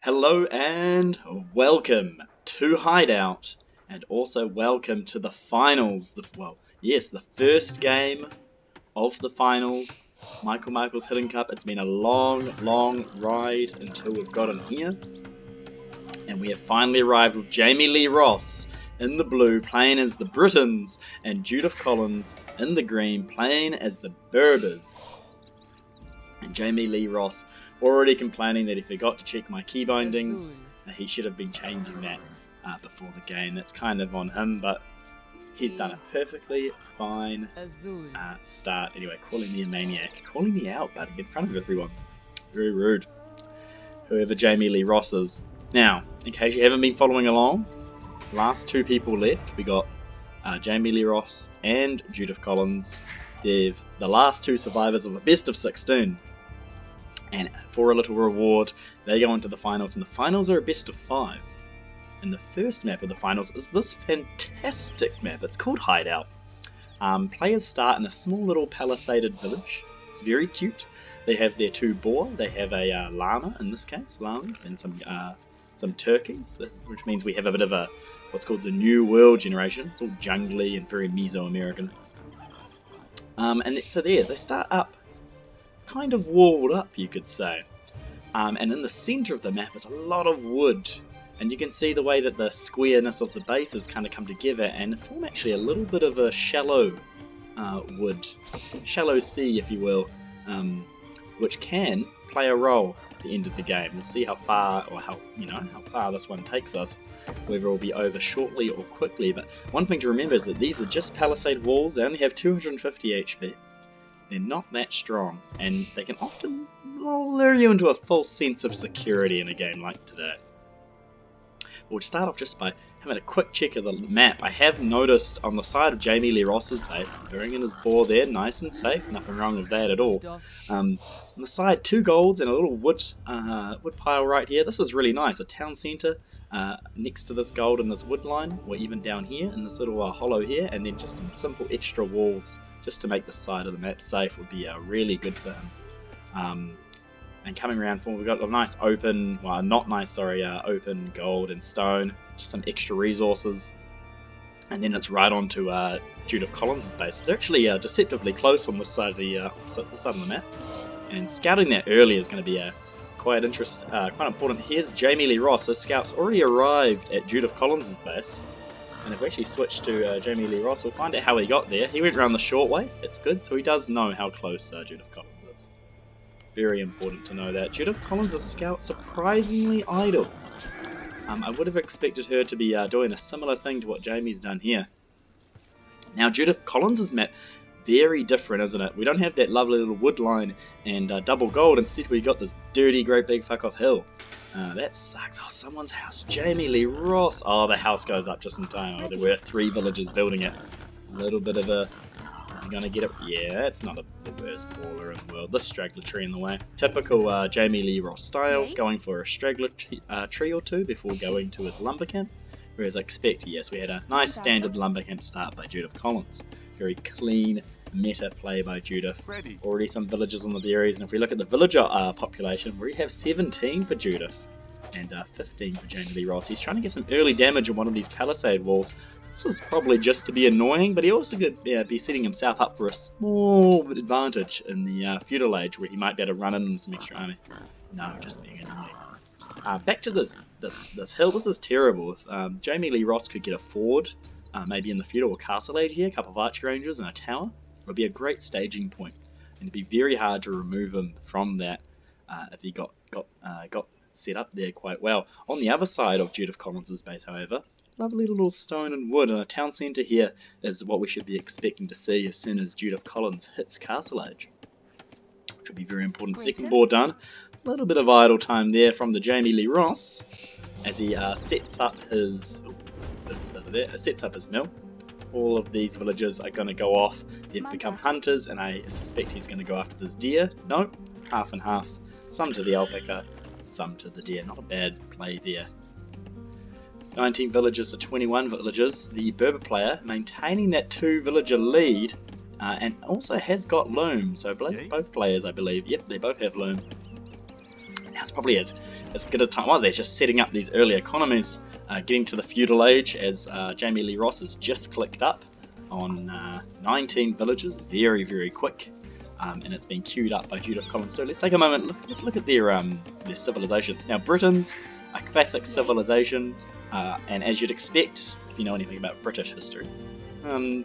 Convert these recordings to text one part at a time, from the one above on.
Hello and welcome to Hideout, and also welcome to the finals. The first game of the finals. Michael's Hidden Cup. It's been a long ride until we've gotten here, and we have finally arrived with Jamie Lee Ross in the blue playing as the Britons, and Judith Collins in the green playing as the Berbers. And Jamie Lee Ross already complaining that he forgot to check my key bindings. He should have been changing that before the game. That's kind of on him, but he's done a perfectly fine start. Anyway, calling me a maniac. Calling me out, buddy, in front of everyone. Very rude. Whoever Jamie Lee Ross is. Now, in case you haven't been following along, last two people left. We got Jamie Lee Ross and Judith Collins. They're the last two survivors of a best of 16. And for a little reward, they go into the finals, and the finals are a best of 5. And the first map of the finals is this fantastic map. It's called Hideout. Players start in a small little palisaded village. It's very cute. They have their 2 boar. They have a llama, in this case, llamas, and some turkeys, which means we have a bit of a what's called the New World generation. It's all jungly and very Mesoamerican. So they start up, kind of walled up, you could say. And in the centre of the map is a lot of wood, and you can see the way that the squareness of the bases kind of come together and form actually a little bit of a shallow shallow sea, if you will, which can play a role at the end of the game. We'll see how far, or how far this one takes us, whether it will be over shortly or quickly. But one thing to remember is that these are just palisade walls. They only have 250 HP. They're not that strong, and they can often lure you into a false sense of security in a game like today. We'll start off just by having a quick check of the map. I have noticed on the side of Jamie Lee Ross's base, bringing his boar there, nice and safe, nothing wrong with that at all. On the side, 2 golds and a little wood pile right here. This is really nice, a town centre next to this gold and this wood line, or even down here in this little hollow here, and then just some simple extra walls just to make the side of the map safe would be really good for him. And coming around forward, we've got a nice open, open gold and stone, just some extra resources. And then it's right on to Judith Collins' base. They're actually deceptively close on this side of the map. And scouting that early is going to be quite important. Here's Jamie Lee Ross. His scouts already arrived at Judith Collins' base. And if we actually switch to Jamie Lee Ross, we'll find out how he got there. He went around the short way, that's good, so he does know how close Judith Collins is. Very important to know that. Judith Collins' scout surprisingly idle. I would have expected her to be doing a similar thing to what Jamie's done here. Now Judith Collins' map, very different, isn't it? We don't have that lovely little wood line and double gold. Instead we got this dirty great big fuck off hill. That sucks. Oh, someone's house. Jamie Lee Ross. Oh, the house goes up just in time. Oh, there were 3 villagers building it. A little bit of a... Is he going to get it? Yeah, it's not the worst baller in the world. This straggler tree in the way. Typical Jamie Lee Ross style, going for a straggler tree or 2 before going to his lumber camp. Whereas I expect, yes, we had a nice standard lumber camp start by Judith Collins. Very clean meta play by Judith. Already some villagers on the berries, and if we look at the villager population, we have 17 for Judith and 15 for Jamie Lee Ross. He's trying to get some early damage on one of these palisade walls. This is probably just to be annoying, but he also could be setting himself up for a small advantage in the feudal age, where he might be able to run in some extra army. No, just being annoying. Back to this hill. This is terrible. If Jamie Lee Ross could get a ford, maybe in the feudal or castle age here, a couple of archer rangers and a tower, it would be a great staging point, and it'd be very hard to remove him from that if he got set up there quite well. On the other side of Judith Collins' base, however, lovely little stone and wood, and a town centre here is what we should be expecting to see as soon as Judith Collins hits Castle Age, which will be very important. Second board done. A little bit of idle time there from the Jamie Lee Ross as he sets up his mill. All of these villagers are going to go off. They've become hunters, and I suspect he's going to go after this deer. No, half and half. Some to the alpaca, some to the deer. Not a bad play there. 19 villagers to 21 villagers. The Berber player maintaining that 2 villager lead, and also has got loom. So both players, I believe, yep, they both have loom. now's probably as good a time. Well, they're just setting up these early economies, getting to the feudal age as Jamie Lee Ross has just clicked up on 19 villages, very, very quick. And it's been queued up by Judith Collins too. Let's take a moment, let's look at their civilizations. Now, Britain's a classic civilization, and as you'd expect, if you know anything about British history,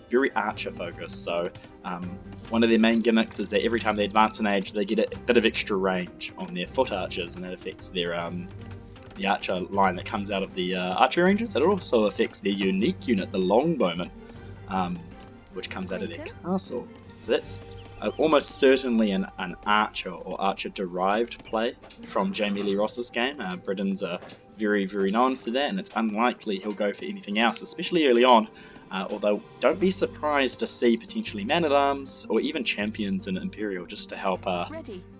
very archer focused. So one of their main gimmicks is that every time they advance in age, they get a bit of extra range on their foot archers, and that affects their the archer line that comes out of the archery ranges. It also affects their unique unit, the longbowman, which comes out of their castle. So that's almost certainly an archer or archer-derived play from Jamie Lee Ross's game. Britain's very, very known for that, and it's unlikely he'll go for anything else, especially early on. Although, don't be surprised to see potentially man-at-arms or even champions in Imperial just to help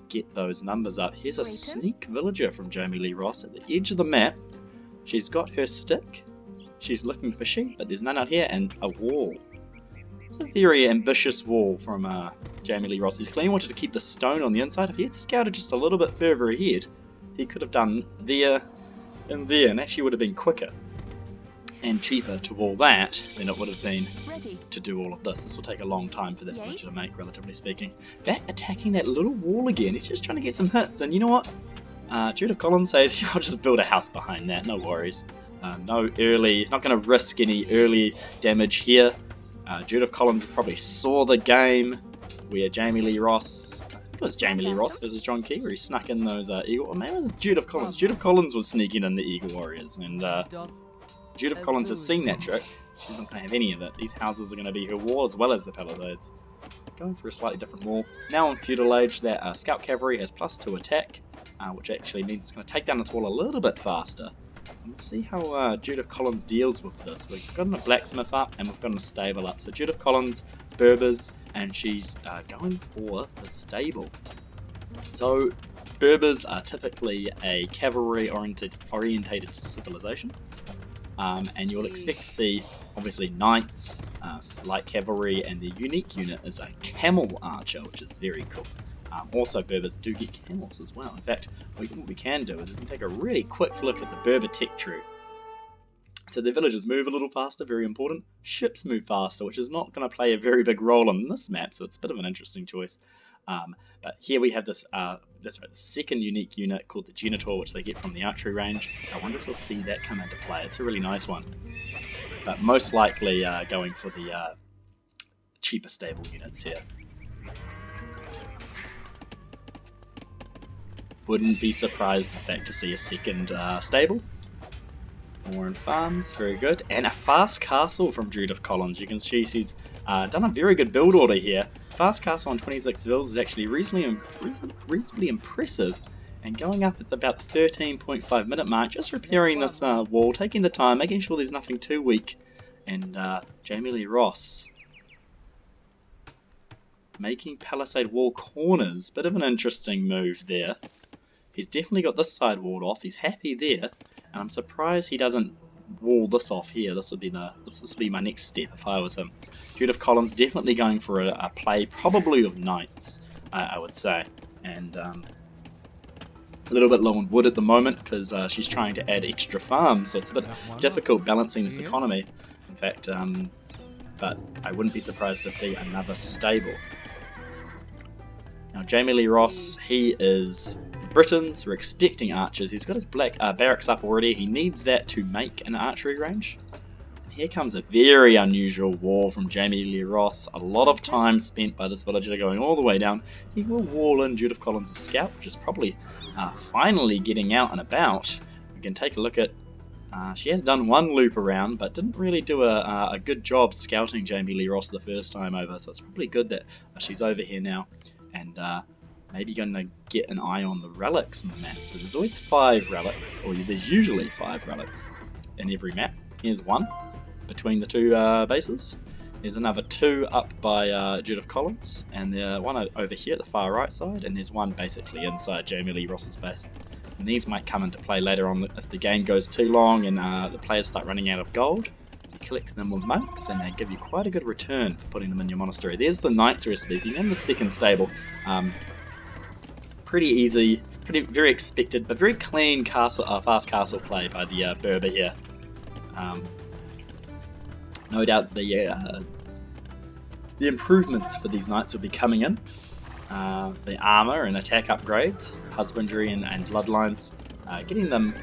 get those numbers up. Here's a sneak villager from Jamie Lee Ross at the edge of the map. She's got her stick. She's looking for sheep, but there's none out here, and a wall. It's a very ambitious wall from Jamie Lee Ross. He's clearly wanted to keep the stone on the inside. If he had scouted just a little bit further ahead, he could have done there and there, and actually would have been quicker and cheaper to wall that than it would have been to do all of this. This will take a long time for that villager to make, relatively speaking. Back attacking that little wall again. He's just trying to get some hits, and you know what? Judith Collins says, I'll just build a house behind that, no worries. No early, not going to risk any early damage here. Judith Collins probably saw the game where Jamie Lee Ross, I think it was Jamie Lee Ross versus John Key, where he snuck in those Eagle, or maybe it was Judith Collins. Judith Collins was sneaking in the Eagle Warriors, and Judith Collins has seen that trick. She's not going to have any of it. These houses are going to be her wall as well as the palisades. Going through a slightly different wall. Now on feudal age, that scout cavalry has +2 attack, which actually means it's going to take down this wall a little bit faster. Let's see how Judith Collins deals with this. We've got a blacksmith up and we've got a stable up. So Judith Collins, Berbers, and she's going for the stable. So Berbers are typically a cavalry orientated civilization, and you'll expect to see obviously knights, light cavalry, and the unique unit is a camel archer, which is very cool. Also, Berbers do get camels as well. In fact, what we can do is we can take a really quick look at the Berber tech tree. So the villagers move a little faster, very important. Ships move faster, which is not going to play a very big role on this map, so it's a bit of an interesting choice. But here we have this, that's right, the second unique unit called the Genitor, which they get from the archery range. I wonder if we'll see that come into play. It's a really nice one. But most likely going for the cheaper stable units here. Wouldn't be surprised, in fact, to see a second stable. More in farms, very good. And a fast castle from Judith Collins. You can see she's done a very good build order here. Fast castle on 26 vills is actually reasonably impressive. And going up at about the 13.5 minute mark, just repairing this wall, taking the time, making sure there's nothing too weak. And Jamie Lee Ross making palisade wall corners. Bit of an interesting move there. He's definitely got this side walled off. He's happy there, and I'm surprised he doesn't wall this off here. This would be my next step if I was him. Judith Collins definitely going for a play, probably of knights, I would say, and a little bit low on wood at the moment because she's trying to add extra farms, so it's a bit difficult balancing this economy. In fact, but I wouldn't be surprised to see another stable. Now Jamie Lee Ross, he is Britons, we're expecting archers. He's got his black barracks up already. He needs that to make an archery range. And here comes a very unusual wall from Jamie Lee Ross. A lot of time spent by this villager going all the way down. He will wall in Judith Collins' scout, which is probably finally getting out and about. We can take a look at. She has done one loop around, but didn't really do a good job scouting Jamie Lee Ross the first time over. So it's probably good that she's over here now. And maybe going to get an eye on the relics in the map. So there's always 5 relics, or there's usually 5 relics in every map. Here's one between the 2 bases. There's another 2 up by Judith Collins, and there's one over here at the far right side, and there's one basically inside Jamie Lee Ross's base. And these might come into play later on if the game goes too long and the players start running out of gold. You collect them with monks, and they give you quite a good return for putting them in your monastery. There's the knights we're speaking, and the second stable. Pretty easy very expected, but very clean castle, fast castle play by the Berber here. No doubt the improvements for these knights will be coming in. The armor and attack upgrades, husbandry and bloodlines, getting them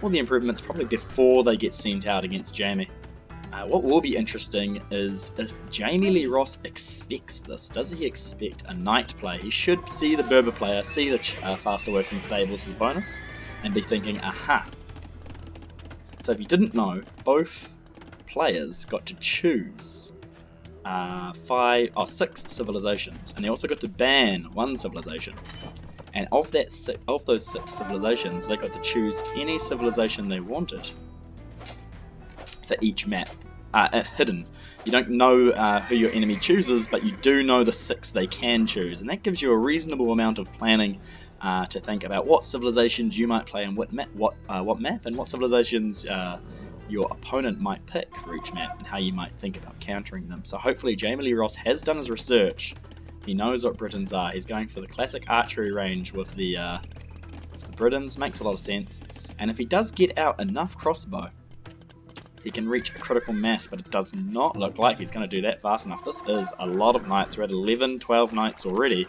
all the improvements probably before they get sent out against Jamie. What will be interesting is if Jamie Lee Ross expects this. Does he expect a knight play? He should see the Berber player, see the faster working stables as a bonus, and be thinking, aha. So if you didn't know, both players got to choose 6 civilizations, and they also got to ban 1 civilization. And of those 6 civilizations, they got to choose any civilization they wanted for each map. Hidden. You don't know who your enemy chooses, but you do know the 6 they can choose, and that gives you a reasonable amount of planning to think about what civilizations you might play and what map, and what civilizations your opponent might pick for each map, and how you might think about countering them. So hopefully Jamie Lee Ross has done his research. He knows what Britons are. He's going for the classic archery range with the Britons. Makes a lot of sense. And if he does get out enough crossbow, he can reach a critical mass, but it does not look like he's going to do that fast enough. This is a lot of knights. We're at 11, 12 knights already.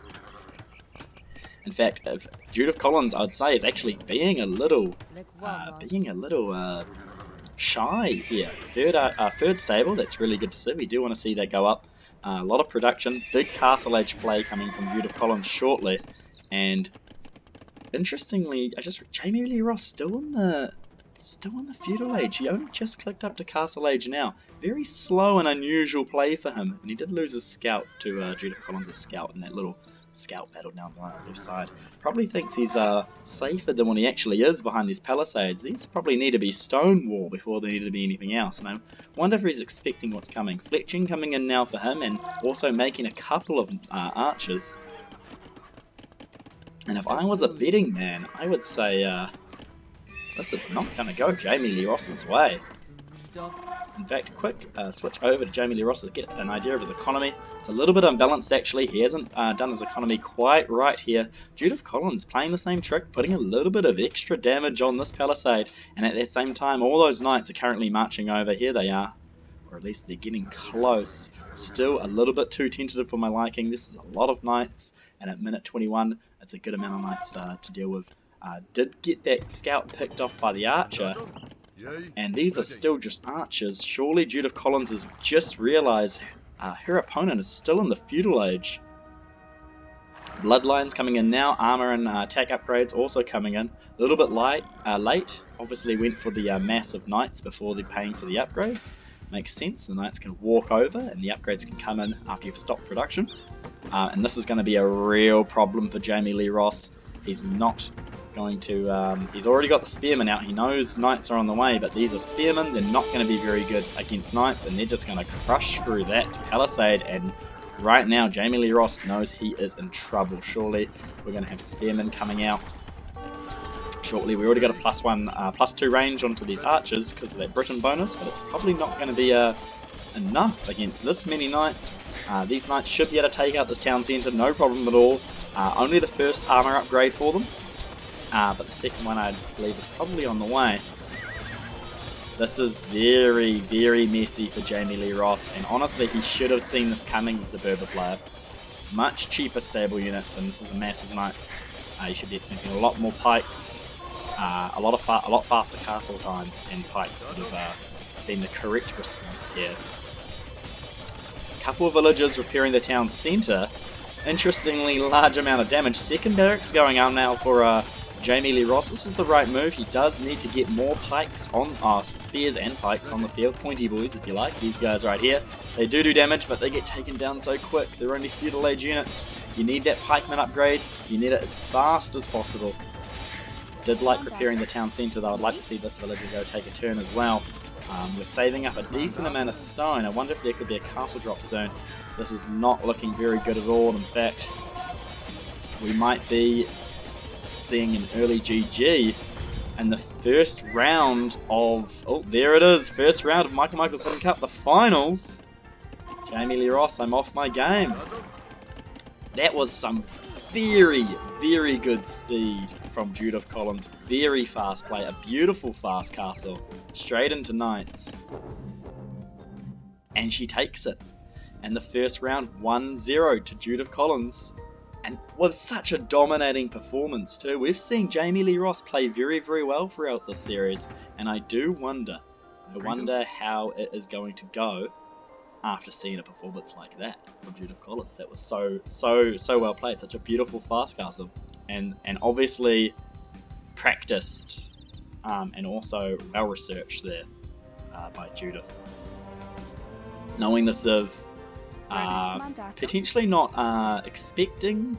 In fact, if Judith Collins, I'd say, is actually being a little shy here. Third stable, that's really good to see. We do want to see that go up. A lot of production, big castle age play coming from Judith Collins shortly, and interestingly, Jamie Lee Ross still in the feudal age. He only just clicked up to castle age now. Very slow and unusual play for him, and he did lose his scout to Judith Collins' scout in that little scout battle down the left side. Probably thinks he's safer than what he actually is behind these palisades. These probably need to be stone wall before they need to be anything else, and I wonder if he's expecting what's coming. Fletching coming in now for him, and also making a couple of archers. And if I was a betting man, I would say this is not going to go Jamie Lee Ross's way. In fact, quick switch over to Jamie Lee Ross to get an idea of his economy. It's a little bit unbalanced actually. He hasn't done his economy quite right here. Judith Collins playing the same trick, putting a little bit of extra damage on this palisade, and at the same time all those knights are currently marching over. Here they are, or at least they're getting close. Still a little bit too tentative for my liking. This is a lot of knights, and at minute 21 it's a good amount of knights to deal with. Did get that scout picked off by the archer, and these are still just archers. Surely Judith Collins has just realised her opponent is still in the feudal age. Bloodlines coming in now, armor and attack upgrades also coming in. A little bit late, obviously went for the massive knights before they're paying for the upgrades. Makes sense, the knights can walk over and the upgrades can come in after you've stopped production. And this is going to be a real problem for Jamie Lee Ross. He's not going to, he's already got the spearmen out. He knows knights are on the way, but these are spearmen. They're not going to be very good against knights, and they're just going to crush through that palisade. And right now Jamie Lee Ross knows he is in trouble. Surely we're going to have spearmen coming out shortly. We already got a +2 range onto these archers because of that Briton bonus, but it's probably not going to be enough against this many knights. These knights should be able to take out this town centre, no problem at all. Only the first armor upgrade for them, but the second one I believe is probably on the way. This is very, very messy for Jamie Lee Ross, and honestly he should have seen this coming with the Berber player. Much cheaper stable units, and this is a massive knights. You should be expecting a lot more pikes, a lot faster castle time, and pikes would have been the correct response here. A couple of villagers repairing the town centre. Interestingly, large amount of damage. Second barracks going on now for Jamie Lee Ross. This is the right move. He does need to get more pikes on, spears and pikes on the field. Pointy boys, if you like. These guys right here. They do damage, but they get taken down so quick. They're only feudal age units. You need that pikeman upgrade. You need it as fast as possible. Did like repairing the town centre though. I'd like to see this villager go take a turn as well. We're saving up a decent amount of stone. I wonder if there could be a castle drop soon. This is not looking very good at all. In fact, we might be seeing an early GG in the first round of... Oh, there it is. First round of Michael Michaels Hidden Cup, the finals. Jamie Lee Ross, I'm off my game. That was some very, very good speed from Judith Collins. Very fast play. A beautiful fast castle. Straight into knights. And she takes it. And the first round 1-0 to Judith Collins. And with such a dominating performance too. We've seen Jamie Lee Ross play very, very well throughout this series. And I do wonder how it is going to go after seeing a performance like that from Judith Collins. That was so well played. Such a beautiful fast castle. And obviously practiced and also well researched there by Judith. Knowing this of potentially not expecting,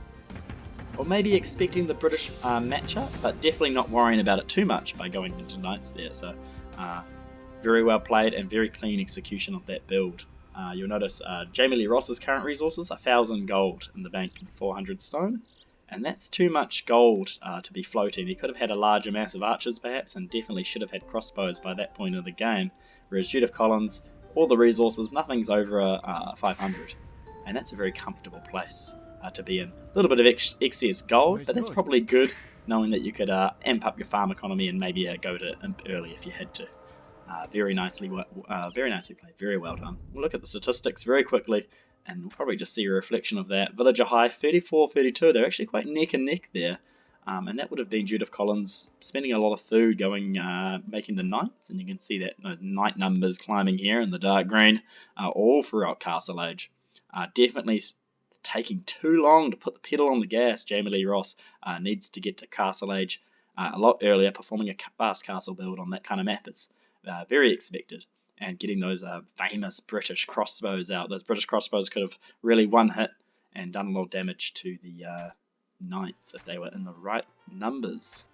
or maybe expecting the British matchup, but definitely not worrying about it too much by going into knights there. So very well played and very clean execution of that build. You'll notice Jamie Lee Ross's current resources, 1,000 gold in the bank and 400 stone, and that's too much gold to be floating. He could have had a larger mass of archers perhaps, and definitely should have had crossbows by that point of the game, whereas Judith Collins, all the resources, nothing's over 500, and that's a very comfortable place to be in. A little bit of excess gold, but that's probably good, knowing that you could amp up your farm economy and maybe go to imp early if you had to. Very nicely played, very well done. We'll look at the statistics very quickly, and we'll probably just see a reflection of that. Villager high 34-32. They're actually quite neck and neck there. And that would have been Judith Collins spending a lot of food going, making the knights, and you can see that those knight numbers climbing here in the dark green all throughout Castle Age. Definitely taking too long to put the pedal on the gas. Jamie Lee Ross needs to get to Castle Age a lot earlier. Performing a fast castle build on that kind of map is very expected, and getting those famous British crossbows out. Those British crossbows could have really one hit and done a lot of damage to the knights if they were in the right numbers.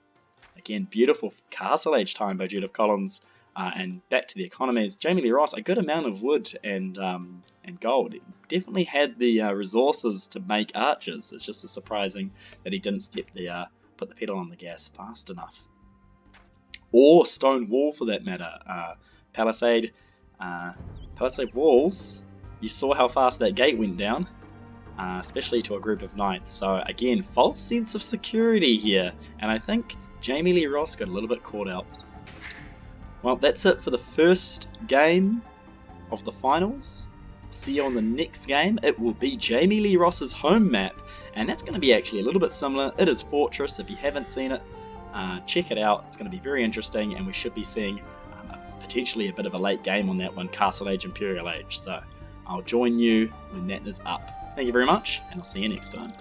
Again, beautiful Castle Age time by Judith Collins. And back to the economies, Jamie Lee Ross, a good amount of wood and gold. He definitely had the resources to make archers. It's just surprising that he didn't put the pedal on the gas fast enough. Or stone wall for that matter. Palisade walls, you saw how fast that gate went down, especially to a group of knights. So again, false sense of security here, and I think Jamie Lee Ross got a little bit caught out. Well, that's it for the first game of the finals. See you on the next game. It will be Jamie Lee Ross's home map, and that's going to be actually a little bit similar. It is Fortress. If you haven't seen it, check it out. It's going to be very interesting, and we should be seeing potentially a bit of a late game on that one, Castle Age, Imperial Age. So I'll join you when that is up. Thank you very much, and I'll see you next time.